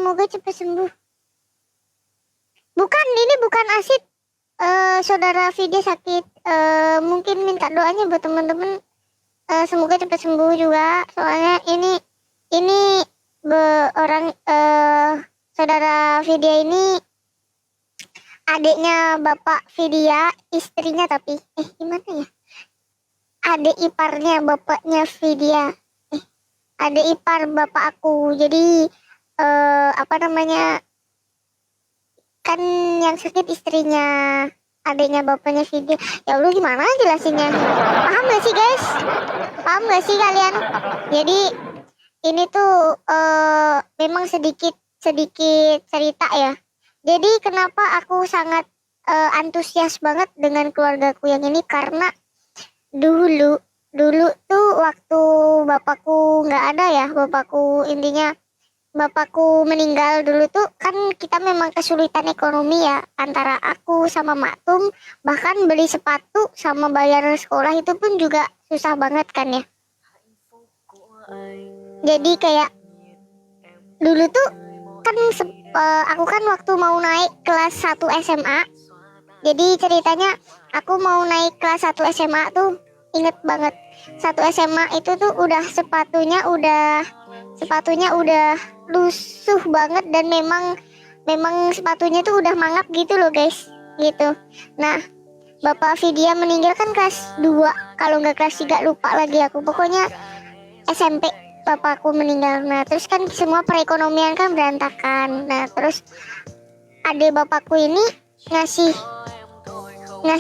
semoga cepat sembuh. Bukan, ini bukan asid. Saudara Vidya sakit. Mungkin minta doanya buat teman-teman. Semoga cepat sembuh juga. Soalnya ini orang saudara Vidya ini adiknya bapak Vidya, istrinya tapi gimana ya? Adik iparnya bapaknya Vidya. Adik ipar bapak aku. Jadi apa namanya? Kan yang sakit istrinya adiknya bapaknya Vidya. Ya Allah, gimana jelasinnya? Paham gak sih guys? Paham gak sih kalian? Jadi ini tuh memang sedikit cerita ya. Jadi kenapa aku sangat antusias banget dengan keluargaku yang ini, karena dulu tuh waktu bapakku nggak ada ya, bapakku meninggal dulu tuh kan kita memang kesulitan ekonomi ya, antara aku sama Maktum bahkan beli sepatu sama bayar sekolah itu pun juga susah banget kan ya. Jadi kayak dulu tuh kan aku kan waktu mau naik kelas 1 SMA. Jadi ceritanya aku mau naik kelas 1 SMA tuh inget banget. 1 SMA itu tuh udah sepatunya udah lusuh banget, dan memang sepatunya tuh udah mangap gitu loh guys, gitu. Nah, Bapak Vidya meninggal kan kelas 2, kalau nggak kelas 3 lupa lagi aku. Pokoknya SMP bapakku meninggal. Nah, terus kan semua perekonomian kan berantakan. Nah, terus adik bapakku ini ngasih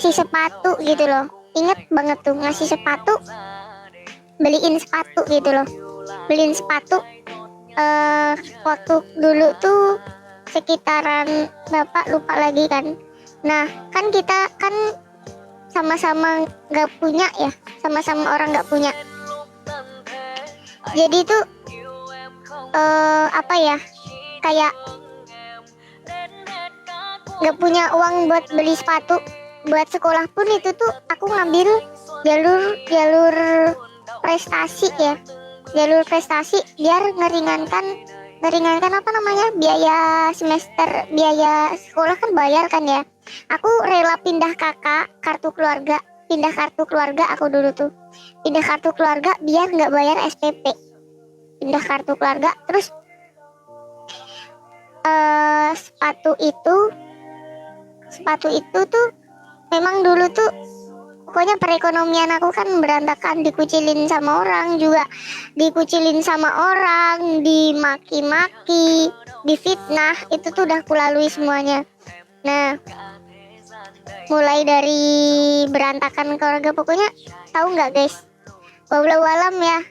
sepatu gitu loh. Ingat banget tuh, ngasih sepatu, beliin sepatu gitu loh. Beliin sepatu waktu dulu tuh sekitaran bapak lupa lagi kan. Nah, kan kita kan sama-sama nggak punya ya, sama-sama orang nggak punya. Jadi tuh apa ya, kayak nggak punya uang buat beli sepatu. Buat sekolah pun itu tuh aku ngambil jalur prestasi ya, jalur prestasi biar ngeringankan apa namanya, biaya semester, biaya sekolah kan bayar kan ya. Aku rela pindah kartu keluarga aku dulu tuh, pindah kartu keluarga biar nggak bayar SPP, pindah kartu keluarga. Terus sepatu itu tuh memang dulu tuh pokoknya perekonomian aku kan berantakan, dikucilin sama orang juga, dikucilin sama orang, dimaki-maki, difitnah, itu tuh udah kulalui semuanya. Nah, mulai dari berantakan keluarga, pokoknya tahu nggak guys, wallahu alam ya,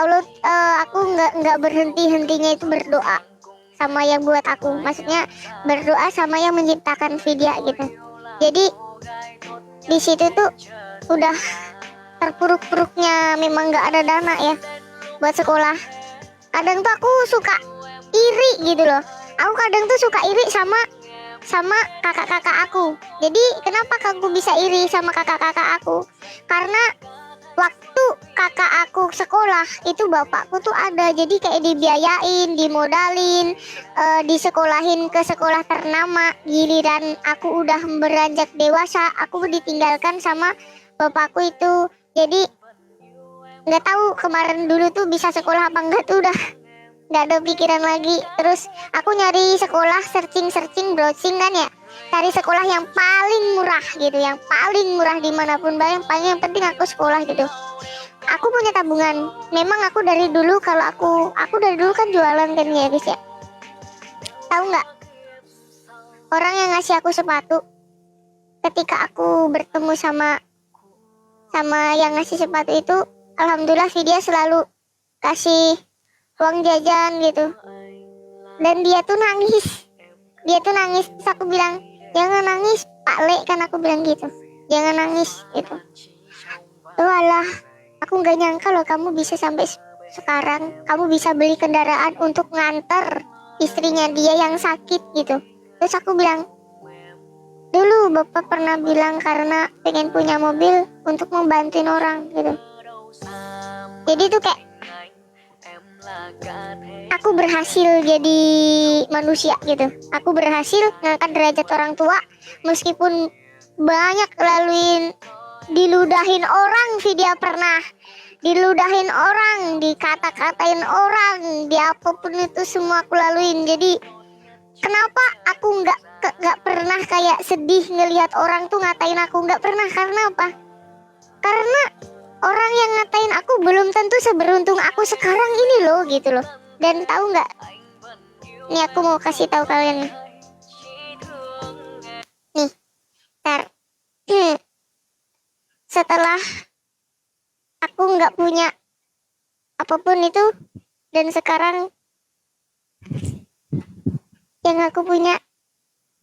Allah, aku nggak berhenti-hentinya itu berdoa sama yang buat aku, maksudnya berdoa sama yang menciptakan Vidya gitu. Jadi di situ tuh udah terpuruk-puruknya, memang nggak ada dana ya buat sekolah. Kadang tuh aku suka iri gitu loh. Aku kadang tuh suka iri sama kakak-kakak aku. Jadi kenapa aku bisa iri sama kakak-kakak aku? Karena waktu kakak aku sekolah itu bapakku tuh ada, jadi kayak dibiayain, dimodalin, disekolahin ke sekolah ternama. Giliran aku udah beranjak dewasa, aku ditinggalkan sama bapakku itu. Jadi nggak tahu kemarin dulu tuh bisa sekolah apa enggak, tuh udah nggak ada pikiran lagi. Terus aku nyari sekolah, searching browsing kan ya, cari sekolah yang paling murah gitu, yang paling murah dimanapun, yang penting aku sekolah gitu. Aku punya tabungan. Memang aku dari dulu, kalau aku dari dulu kan jualan kan ya guys ya. Tahu nggak, orang yang ngasih aku sepatu, ketika aku bertemu sama yang ngasih sepatu itu, alhamdulillah Vidya selalu kasih uang jajan gitu. Dan dia tuh nangis. Terus aku bilang, jangan nangis Pak Le, kan aku bilang gitu, jangan nangis gitu. Walah, aku nggak nyangka loh kamu bisa sampai sekarang, kamu bisa beli kendaraan untuk nganter istrinya dia yang sakit gitu. Terus aku bilang, dulu bapak pernah bilang karena pengen punya mobil untuk membantuin orang gitu. Jadi tuh kayak aku berhasil jadi manusia gitu. Aku berhasil ngangkat derajat orang tua meskipun banyak laluin, diludahin orang. Vidya pernah diludahin orang, dikata-katain orang, di apapun itu semua aku laluin. Jadi kenapa aku nggak pernah kayak sedih ngelihat orang tuh ngatain aku, nggak pernah. Karena apa? Karena orang yang ngatain aku belum tentu seberuntung aku sekarang ini loh, gitu loh. Dan tahu nggak? Nih aku mau kasih tahu kalian nih. Nih, ntar. Setelah aku nggak punya apapun itu, dan sekarang yang aku punya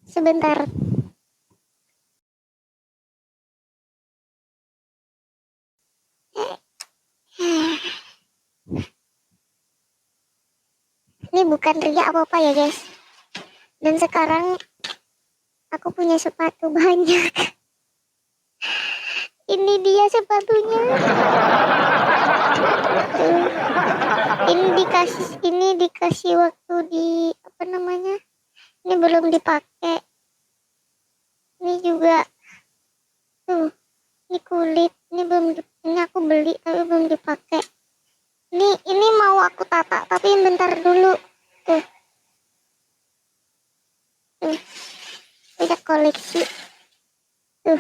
sebentar. Ini bukan ria apa-apa ya guys. Dan sekarang aku punya sepatu banyak. Ini dia sepatunya. Tuh. Ini dikasih waktu di apa namanya? Ini belum dipakai. Ini juga tuh. Ini kulit. Ini aku beli tapi belum dipakai. Ini mau aku tata tapi bentar dulu. Tuh. Tuh. Udah koleksi. Tuh.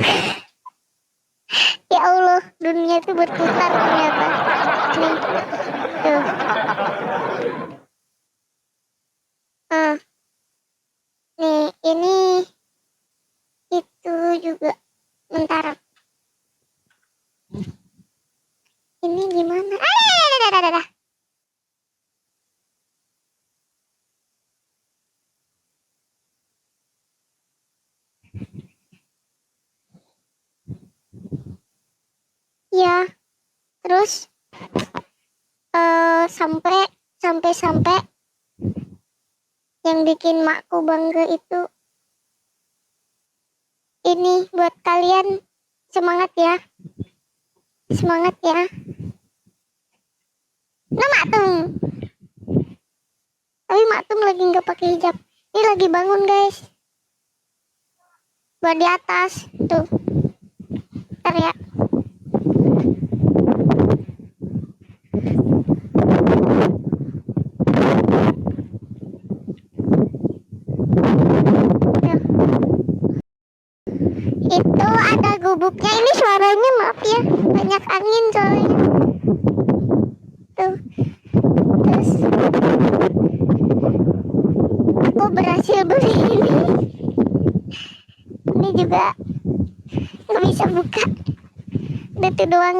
Ya Allah, dunia itu berputar ternyata. Nih. Tuh. Nih, ini itu juga. Bentar. Ini gimana? Ada. Ya, terus sampai yang bikin makku bangga itu ini buat kalian. Semangat ya. Semangat ya. Nah, Matung. Tapi Matung lagi nggak pakai hijab. Ini lagi bangun guys. Buat di atas tuh. Ntar ya. Itu ada gubuknya. Ini suaranya maaf ya, banyak angin soalnya. Tuh. Terus aku berhasil beli ini. Ini juga nggak bisa buka. Udah itu doang.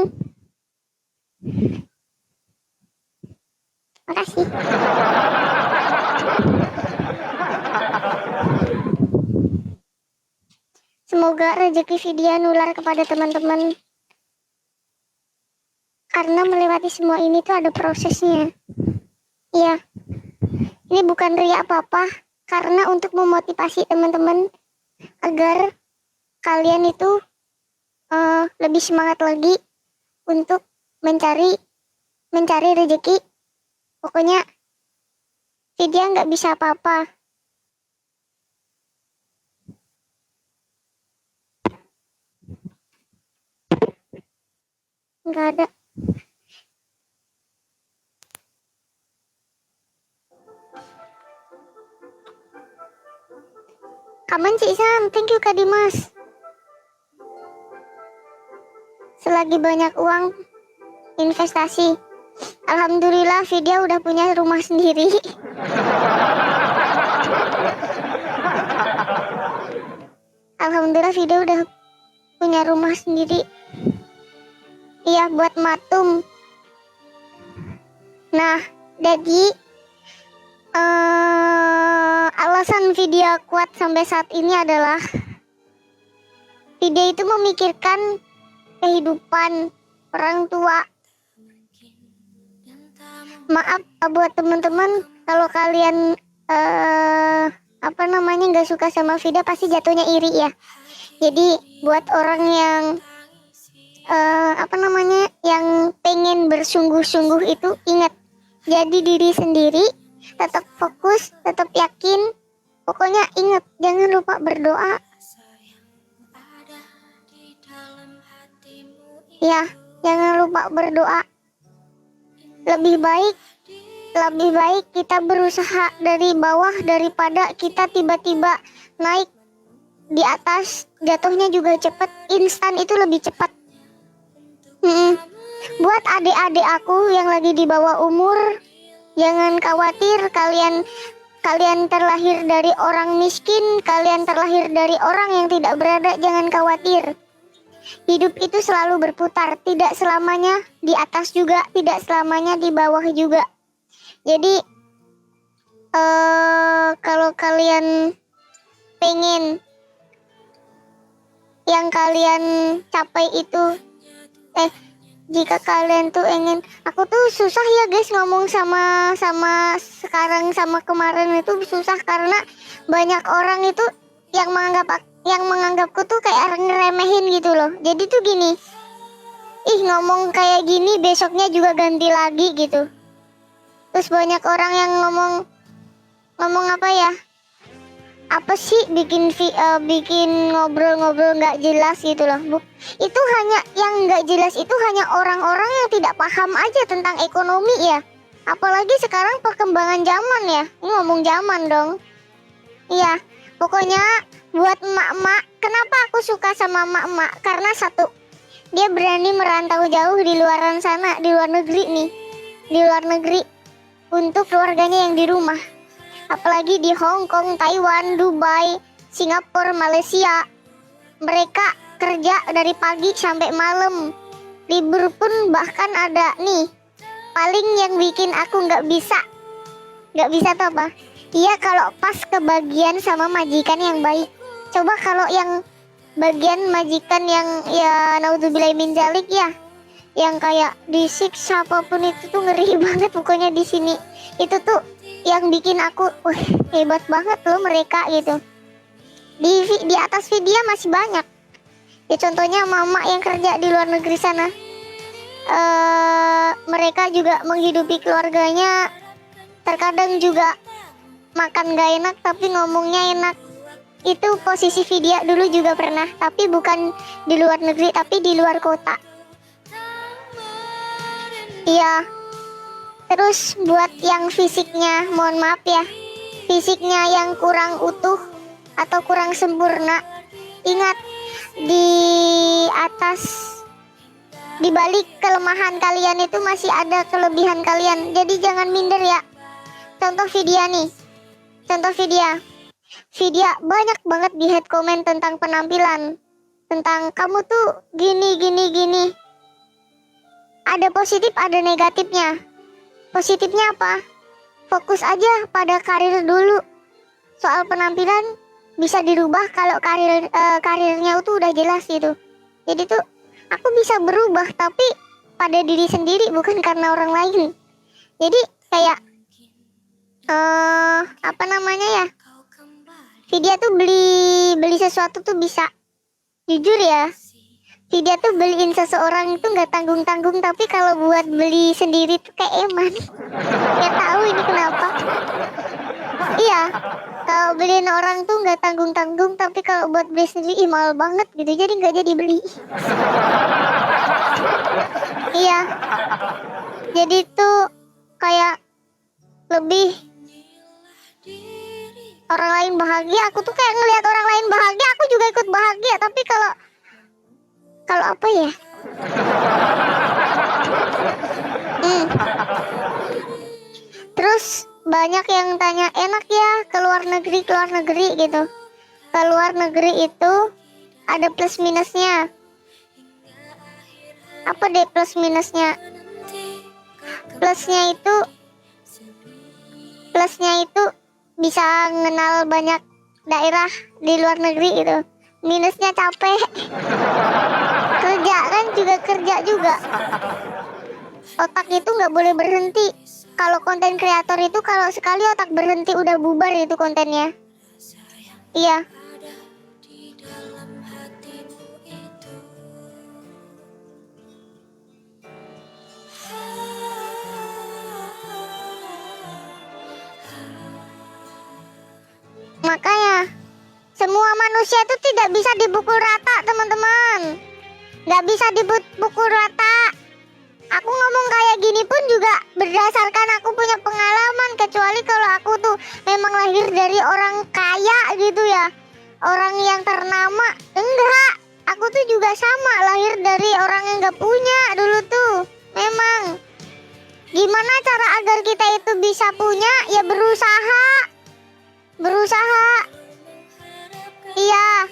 Makasih. Semoga rezeki Vidya nular kepada teman-teman. Karena melewati semua ini tuh ada prosesnya. Iya. Ini bukan ria apa-apa. Karena untuk memotivasi teman-teman agar kalian itu lebih semangat lagi untuk mencari rezeki. Pokoknya Vidya nggak bisa apa-apa. Nggak ada. Kapan Cik Sam? Thank you Kak Dimas. Selagi banyak uang, investasi. Alhamdulillah Vidya udah punya rumah sendiri. Alhamdulillah Vidya udah punya rumah sendiri. Iya, buat Matum. Nah, jadi alasan Vidya kuat sampai saat ini adalah Vidya itu memikirkan kehidupan orang tua. Maaf buat teman-teman kalau kalian nggak suka sama Vidya, pasti jatuhnya iri ya. Jadi buat orang yang yang pengen bersungguh-sungguh itu, ingat, jadi diri sendiri, tetap fokus, tetap yakin. Pokoknya ingat, jangan lupa berdoa. Ya, jangan lupa berdoa. Lebih baik kita berusaha dari bawah daripada kita tiba-tiba naik di atas, jatuhnya juga cepat. Instan itu lebih cepat. Buat adik-adik aku yang lagi di bawah umur, jangan khawatir. Kalian terlahir dari orang miskin, kalian terlahir dari orang yang tidak berada. Jangan khawatir. Hidup itu selalu berputar, tidak selamanya di atas juga, tidak selamanya di bawah juga. Jadi kalau kalian pengen yang kalian capai itu, jika kalian tuh ingin, aku tuh susah ya guys ngomong sama sekarang sama kemarin itu susah karena banyak orang itu yang menganggapku tuh kayak ngeremehin gitu loh. Jadi tuh gini, ngomong kayak gini besoknya juga ganti lagi gitu. Terus banyak orang yang ngomong apa ya? Apa sih bikin ngobrol-ngobrol nggak jelas gitu loh. Itu hanya yang nggak jelas itu hanya orang-orang yang tidak paham aja tentang ekonomi ya. Apalagi sekarang perkembangan zaman ya. Ini ngomong zaman dong. Iya, pokoknya buat emak-emak, kenapa aku suka sama emak-emak? Karena satu, dia berani merantau jauh di luaran sana, di luar negeri nih. Di luar negeri untuk keluarganya yang di rumah. Apalagi di Hong Kong, Taiwan, Dubai, Singapura, Malaysia. Mereka kerja dari pagi sampai malam. Libur pun bahkan ada nih. Paling yang bikin aku nggak bisa tuh apa? Iya, kalau pas kebagian sama majikan yang baik. Coba kalau yang bagian majikan yang ya naudzubillah min dzalik ya, yang kayak disiksa apapun itu tuh ngeri banget pokoknya di sini. Itu tuh yang bikin aku hebat banget loh mereka gitu. Di atas video masih banyak ya, contohnya mama yang kerja di luar negeri sana. Mereka juga menghidupi keluarganya, terkadang juga makan gak enak tapi ngomongnya enak. Itu posisi video dulu juga pernah, tapi bukan di luar negeri tapi di luar kota. Iya. Terus buat yang fisiknya, mohon maaf ya, fisiknya yang kurang utuh atau kurang sempurna, ingat, di balik kelemahan kalian itu masih ada kelebihan kalian. Jadi jangan minder ya. Contoh video banyak banget di head comment tentang penampilan, tentang kamu tuh gini. Ada positif, ada negatifnya. Positifnya apa? Fokus aja pada karir dulu. Soal penampilan bisa dirubah kalau karirnya itu udah jelas gitu. Jadi tuh aku bisa berubah tapi pada diri sendiri, bukan karena orang lain. Jadi kayak apa namanya ya? Vidya tuh beli sesuatu tuh bisa, jujur ya, Vidya tuh beliin seseorang itu nggak tanggung-tanggung, tapi kalau buat beli sendiri tuh kayak eman. Nggak tahu ini kenapa. Iya, kalau beliin orang tuh nggak tanggung-tanggung, tapi kalau buat beli sendiri mahal banget gitu, jadi nggak jadi beli. Iya, jadi tuh kayak lebih orang lain bahagia, aku tuh kayak ngelihat orang lain bahagia, aku juga ikut bahagia. Tapi kalau apa ya? Terus banyak yang tanya, enak ya ke luar negeri gitu. Ke luar negeri itu ada plus minusnya. Apa deh plus minusnya? Plusnya itu bisa mengenal banyak daerah di luar negeri gitu. Minusnya capek. Kerja juga. Otak itu nggak boleh berhenti. Kalau konten kreator itu kalau sekali otak berhenti udah bubar itu kontennya. Iya. manusia itu tidak bisa dipukul rata, teman-teman. Nggak bisa dipukul rata. Aku ngomong kayak gini pun juga berdasarkan aku punya pengalaman. Kecuali kalau aku tuh memang lahir dari orang kaya gitu ya, orang yang ternama. Enggak, aku tuh juga sama, lahir dari orang yang nggak punya dulu tuh. Memang gimana cara agar kita itu bisa punya? Ya berusaha. Berusaha. Iya.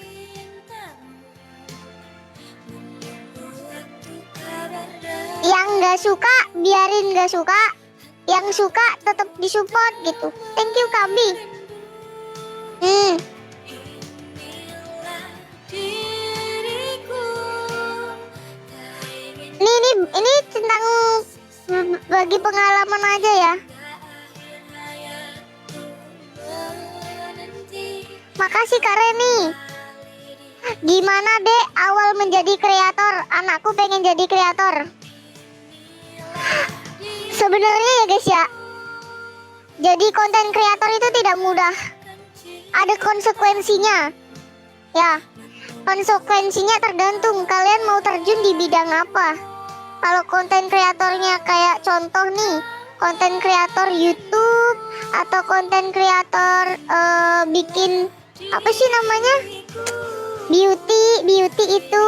Yang nggak suka biarin nggak suka, yang suka tetap disupport gitu. Thank you Kabi. Ini tentang bagi pengalaman aja ya. Makasih Kak Reni. Gimana dek awal menjadi kreator? Anakku pengen jadi kreator. Sebenarnya ya guys ya, jadi konten kreator itu tidak mudah. Ada konsekuensinya. Ya, konsekuensinya tergantung kalian mau terjun di bidang apa. Kalau konten kreatornya kayak contoh nih, konten kreator YouTube atau konten kreator bikin apa sih namanya, beauty itu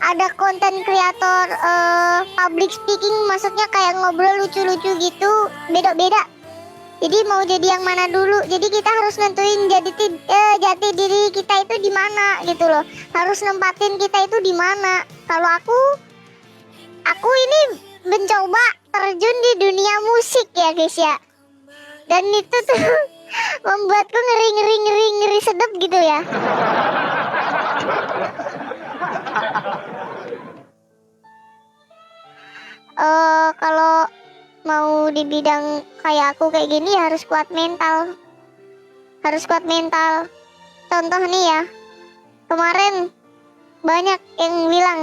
ada konten kreator public speaking, maksudnya kayak ngobrol lucu-lucu gitu, beda-beda. Jadi mau jadi yang mana dulu? Jadi kita harus nentuin jati diri kita itu di mana gitu loh. Harus nempatin kita itu di mana. Kalau aku ini mencoba terjun di dunia musik ya guys ya. Dan itu tuh membuatku ngeri sedep gitu ya. Kalau mau di bidang kayak aku kayak gini ya harus kuat mental. Harus kuat mental. Contoh nih ya, kemarin banyak yang bilang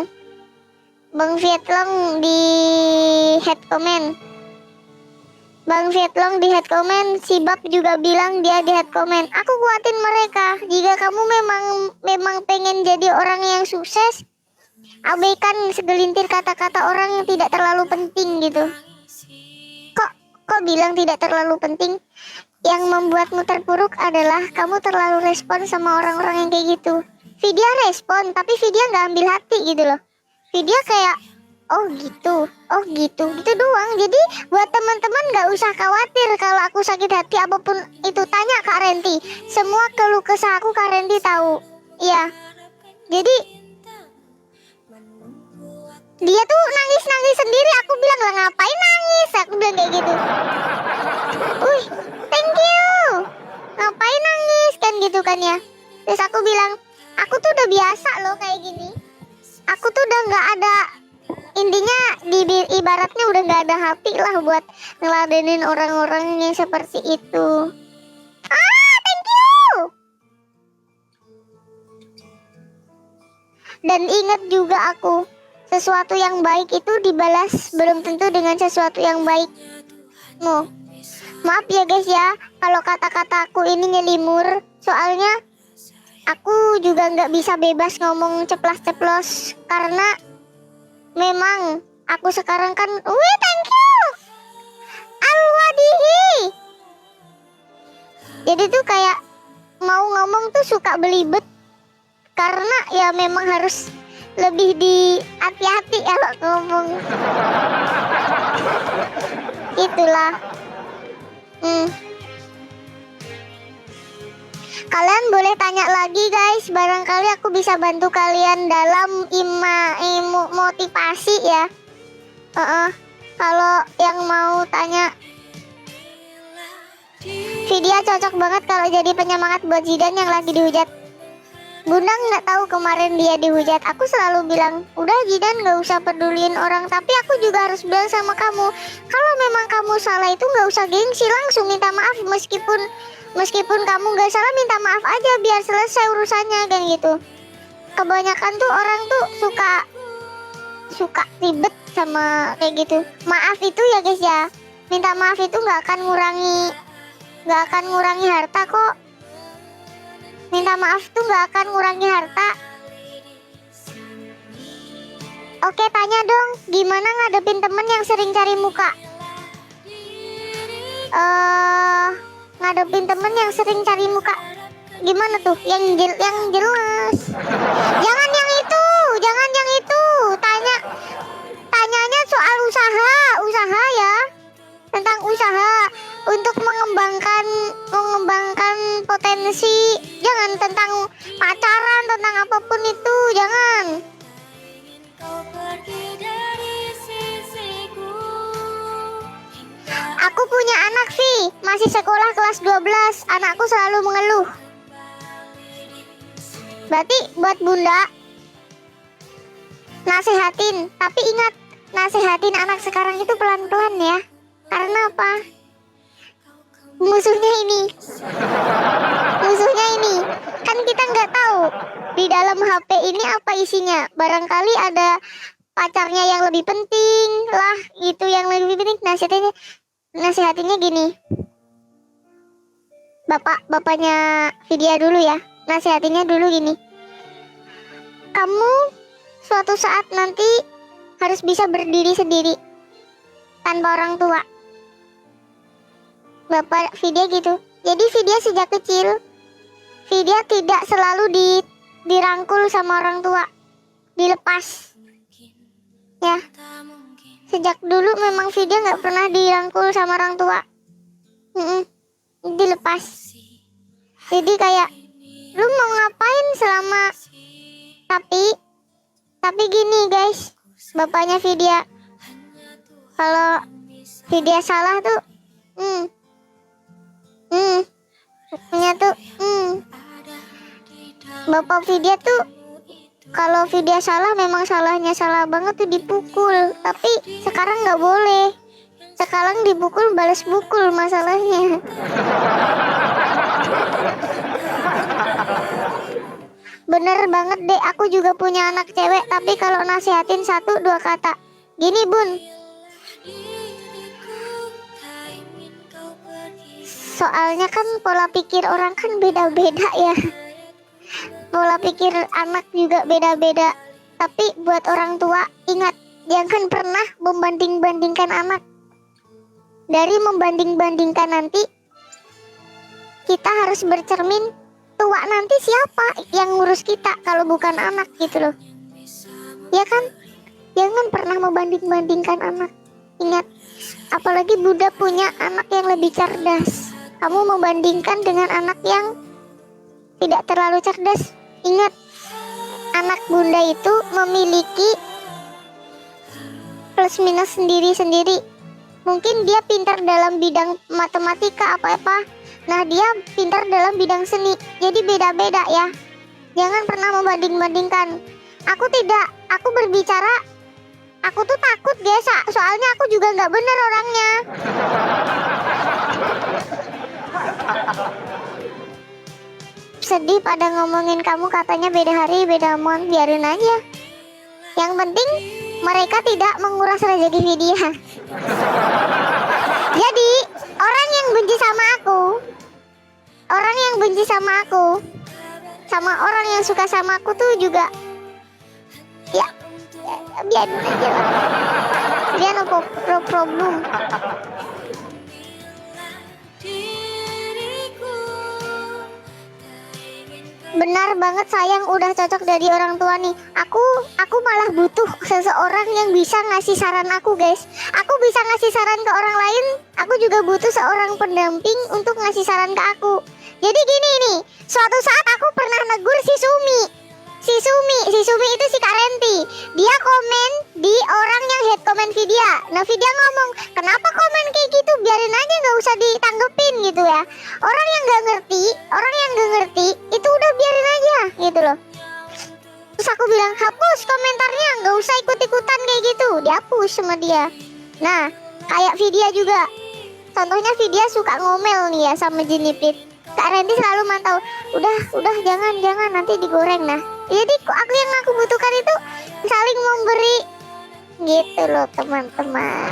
Bang Vietlong di head comment. Bang Vietlong di head comment, si Bab juga bilang dia di head comment. Aku kuatin mereka. Jika kamu memang pengen jadi orang yang sukses, abaikan segelintir kata-kata orang yang tidak terlalu penting gitu. Kok bilang tidak terlalu penting? Yang membuatmu terpuruk adalah kamu terlalu respon sama orang-orang yang kayak gitu. Vidya respon, tapi Vidya nggak ambil hati gitu loh. Vidya kayak, oh gitu doang. Jadi buat teman-teman nggak usah khawatir kalau aku sakit hati apapun itu, tanya Kak Renti. Semua keluh kesah aku Kak Renti tahu. Iya. Jadi dia tuh nangis sendiri. Aku bilang, lah ngapain nangis? Aku bilang kayak gitu. Thank you. Ngapain nangis kan gitu kan ya. Terus aku bilang, aku tuh udah biasa loh kayak gini. Aku tuh udah nggak ada, intinya ibaratnya udah nggak ada hati lah buat ngeladenin orang-orang yang seperti itu. Thank you. Dan ingat juga aku, sesuatu yang baik itu dibalas belum tentu dengan sesuatu yang baik. Maaf ya guys ya, kalau kata-kataku ini nyelimur, soalnya aku juga nggak bisa bebas ngomong ceplas-ceplos karena memang aku sekarang kan, thank you, alwadihi. Jadi tuh kayak mau ngomong tuh suka belibet karena ya memang harus lebih di hati-hati kalau ngomong. Itulah. Kalian boleh tanya lagi guys, barangkali aku bisa bantu kalian dalam motivasi ya. Kalau yang mau tanya, Vidya cocok banget kalau jadi penyemangat buat Zidan yang lagi dihujat. Bunda nggak tahu kemarin dia dihujat. Aku selalu bilang, udah Zidan nggak usah peduliin orang. Tapi aku juga harus bilang sama kamu, kalau memang kamu salah itu nggak usah gengsi, langsung minta maaf. Meskipun kamu nggak salah, minta maaf aja biar selesai urusannya kan gitu. Kebanyakan tuh orang tuh suka ribet sama kayak gitu. Maaf itu ya guys ya, minta maaf itu nggak akan ngurangi harta kok. Minta maaf tuh gak akan ngurangi harta. Oke, tanya dong, gimana ngadepin temen yang sering cari muka? Ngadepin temen yang sering cari muka gimana tuh? Yang jelas. Jangan yang itu, jangan yang itu. Tanyanya soal usaha ya. Tentang usaha untuk mengembangkan potensi. Jangan tentang pacaran, tentang apapun itu, jangan. Aku punya anak, Vi, masih sekolah kelas 12. Anakku selalu mengeluh. Berarti buat bunda, nasehatin. Tapi ingat, nasehatin anak sekarang itu pelan-pelan ya. Karena apa? Musuhnya ini. Kan kita nggak tahu di dalam HP ini apa isinya. Barangkali ada pacarnya yang lebih penting lah. Itu yang lebih penting. Nasihatinnya gini. Bapaknya Vidya dulu ya. Nasihatinnya dulu gini. Kamu suatu saat nanti harus bisa berdiri sendiri tanpa orang tua. Bapak Vidya gitu. Jadi Vidya sejak kecil, Vidya tidak selalu dirangkul sama orang tua, dilepas. Ya, sejak dulu memang Vidya nggak pernah dirangkul sama orang tua, dilepas. Jadi kayak, lu mau ngapain selama? Tapi gini guys, bapaknya Vidya, kalau Vidya salah tuh, bapaknya tuh, bapak Vidya tuh, kalau Vidya salah memang salahnya salah banget tuh dipukul. Tapi sekarang nggak boleh. Sekarang dipukul balas pukul masalahnya. Bener banget deh, aku juga punya anak cewek. Tapi kalau nasihatin 1-2 kata, gini bun, soalnya kan pola pikir orang kan beda-beda ya. Pola pikir anak juga beda-beda. Tapi buat orang tua, ingat, jangan pernah membanding-bandingkan anak. Dari membanding-bandingkan nanti, kita harus bercermin, tua nanti siapa yang ngurus kita kalau bukan anak gitu loh. Ya kan? Jangan pernah membanding-bandingkan anak. Ingat, apalagi Bunda punya anak yang lebih cerdas. Kamu membandingkan dengan anak yang tidak terlalu cerdas. Ingat, anak Bunda itu memiliki plus minus sendiri-sendiri. Mungkin dia pintar dalam bidang matematika apa-apa. Nah, dia pintar dalam bidang seni. Jadi beda-beda ya. Jangan pernah membanding-bandingkan. Aku berbicara, aku tuh takut guys, soalnya aku juga nggak bener orangnya. Sedih pada ngomongin kamu, katanya beda hari beda mon. Biarin aja. Yang penting mereka tidak menguras rezeki Vidya. Jadi orang yang benci sama aku, sama orang yang suka sama aku tuh juga ya biarin aja lah. Dia no problem. Benar banget sayang, udah cocok dari orang tua nih. Aku malah butuh seseorang yang bisa ngasih saran aku guys. Aku bisa ngasih saran ke orang lain, aku juga butuh seorang pendamping untuk ngasih saran ke aku. Jadi gini nih, suatu saat aku pernah negur si Sumi itu si Kak Renti. Dia komen di orang yang hate komen Vidya. Nah Vidya ngomong, kenapa komen kayak gitu, biarin aja, gak usah ditanggepin gitu ya. Orang yang gak ngerti itu udah biarin aja gitu loh. Terus aku bilang, hapus komentarnya, gak usah ikut-ikutan kayak gitu. Dihapus sama dia. Nah kayak Vidya juga, contohnya Vidya suka ngomel nih ya sama Jenipit. Kak Renti selalu mantau, udah jangan nanti digoreng. Nah jadi aku yang aku butuhkan itu saling memberi gitu loh teman-teman.